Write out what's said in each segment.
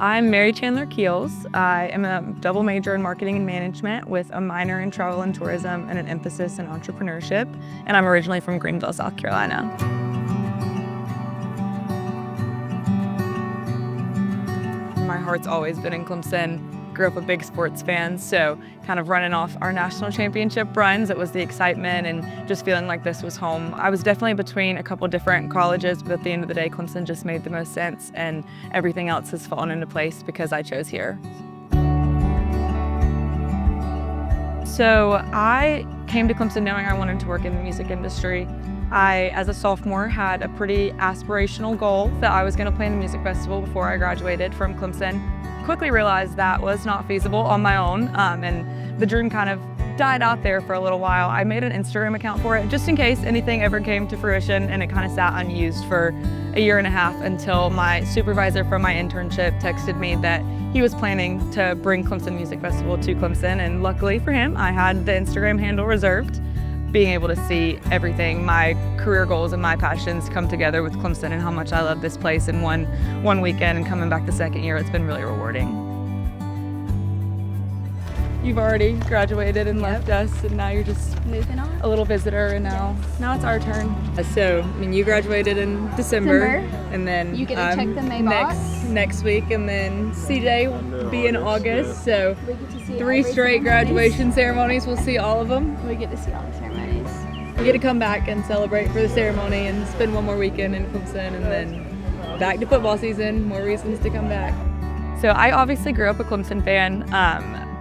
I'm Mary Chandler Keels. I am a double major in marketing and management with a minor in travel and tourism and an emphasis in entrepreneurship. And I'm originally from Greenville, South Carolina. My heart's always been in Clemson. Grew up a big sports fan, so kind of running off our national championship runs, it was the excitement and just feeling like this was home. I was definitely between a couple different colleges, but at the end of the day, Clemson just made the most sense, and everything else has fallen into place because I chose here. So I came to Clemson knowing I wanted to work in the music industry. I, as a sophomore, had a pretty aspirational goal that I was going to play in the music festival before I graduated from Clemson. Quickly realized that was not feasible on my own, and the dream kind of died out there for a little while. I made an Instagram account for it just in case anything ever came to fruition, and it kind of sat unused for a year and a half until my supervisor from my internship texted me that he was planning to bring Clemson Music Festival to Clemson, and luckily for him, I had the Instagram handle reserved. Being able to see everything, my career goals and my passions come together with Clemson and how much I love this place in one weekend, and coming back the second year, it's been really rewarding. You've already graduated and left us, and now you're just moving on. A little visitor, and now it's our turn. So, you graduated in December. And then you get to check the May box next week, and then CJ will be in August. So we get to see 3 straight graduation ceremonies. We'll see all of them. We get to see all the ceremonies. We get to come back and celebrate for the ceremony and spend one more weekend in Clemson, and then back to football season. More reasons to come back. So I obviously grew up a Clemson fan.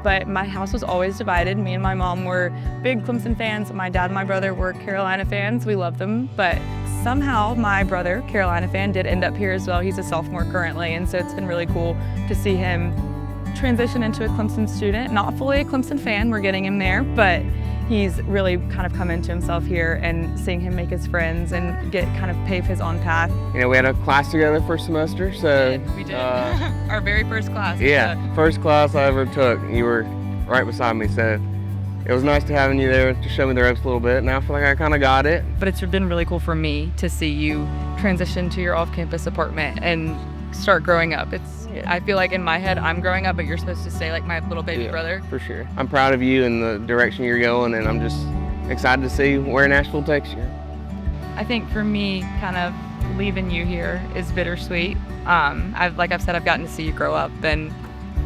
But my house was always divided. Me and my mom were big Clemson fans. My dad and my brother were Carolina fans. We loved them. But somehow my brother, Carolina fan, did end up here as well. He's a sophomore currently, and so it's been really cool to see him transition into a Clemson student. Not fully a Clemson fan, we're getting him there, but he's really kind of come into himself here, and seeing him make his friends and kind of pave his own path. You know, we had a class together first semester, so We did. Our very first class. Yeah, first class I ever took. You were right beside me, so it was nice to having you there to show me the ropes a little bit. Now I feel like I kind of got it. But it's been really cool for me to see you transition to your off-campus apartment and start growing up. I feel like in my head I'm growing up, but you're supposed to stay like my little baby brother. For sure. I'm proud of you and the direction you're going, and I'm just excited to see where Nashville takes you. I think for me, kind of leaving you here is bittersweet. Like I've said, I've gotten to see you grow up, and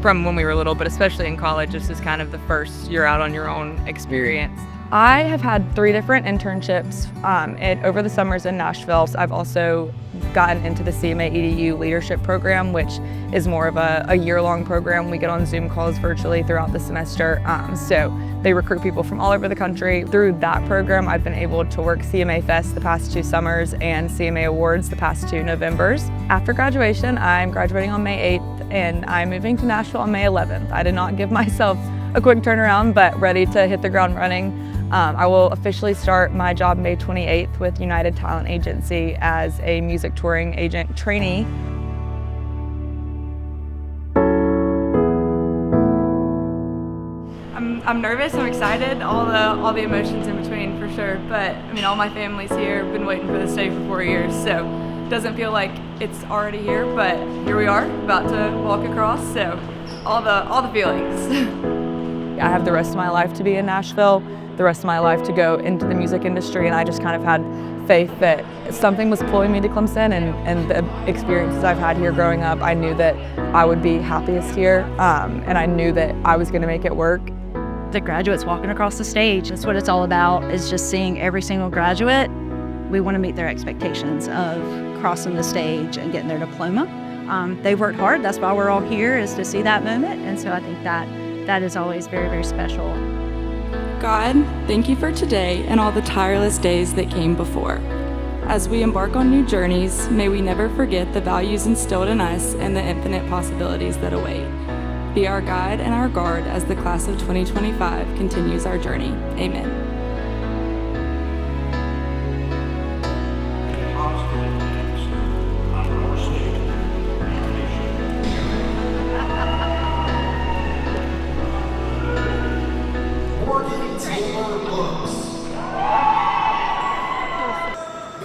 from when we were little, but especially in college, this is kind of the first year out on your own experience. I have had 3 different internships over the summers in Nashville. So I've also gotten into the CMA EDU leadership program, which is more of a year-long program. We get on Zoom calls virtually throughout the semester. So they recruit people from all over the country. Through that program, I've been able to work CMA Fest the past 2 summers and CMA Awards the past 2 Novembers. After graduation, I'm graduating on May 8th, and I'm moving to Nashville on May 11th. I did not give myself a quick turnaround, but ready to hit the ground running. I will officially start my job May 28th with United Talent Agency as a music touring agent trainee. I'm nervous, I'm excited, all the emotions in between for sure, but all my family's here. I've been waiting for this day for 4 years, so it doesn't feel like it's already here, but here we are, about to walk across, so all the feelings. I have the rest of my life to be in Nashville, the rest of my life to go into the music industry, and I just kind of had faith that something was pulling me to Clemson, and the experiences I've had here growing up, I knew that I would be happiest here, and I knew that I was going to make it work. The graduates walking across the stage, that's what it's all about, is just seeing every single graduate. We want to meet their expectations of crossing the stage and getting their diploma. They've worked hard, that's why we're all here, is to see that moment, and so I think that is always very, very special. God, thank you for today and all the tireless days that came before. As we embark on new journeys, may we never forget the values instilled in us and the infinite possibilities that await. Be our guide and our guard as the class of 2025 continues our journey. Amen.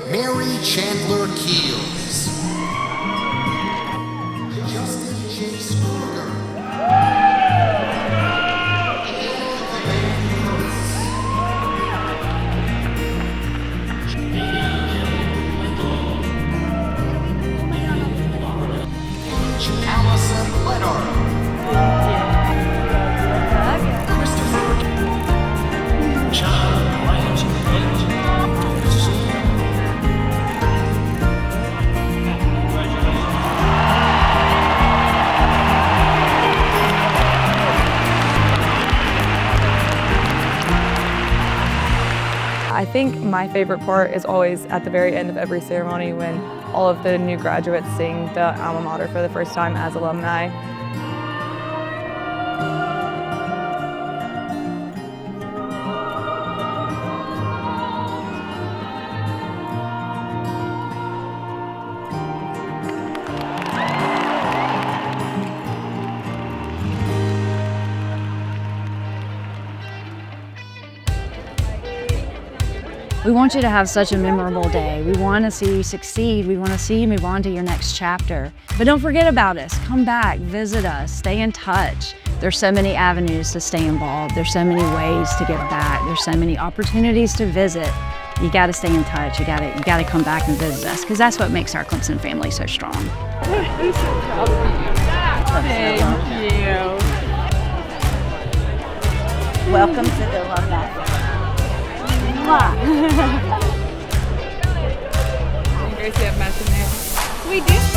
Mary Chandler Keels. think my favorite part is always at the very end of every ceremony when all of the new graduates sing the alma mater for the first time as alumni. We want you to have such a memorable day. We want to see you succeed. We want to see you move on to your next chapter. But don't forget about us. Come back, visit us, stay in touch. There's so many avenues to stay involved. There's so many ways to give back. There's so many opportunities to visit. You got to stay in touch. You got to come back and visit us because that's what makes our Clemson family so strong. Thank you. Welcome to the alumni. Gracie have matching nails. We do.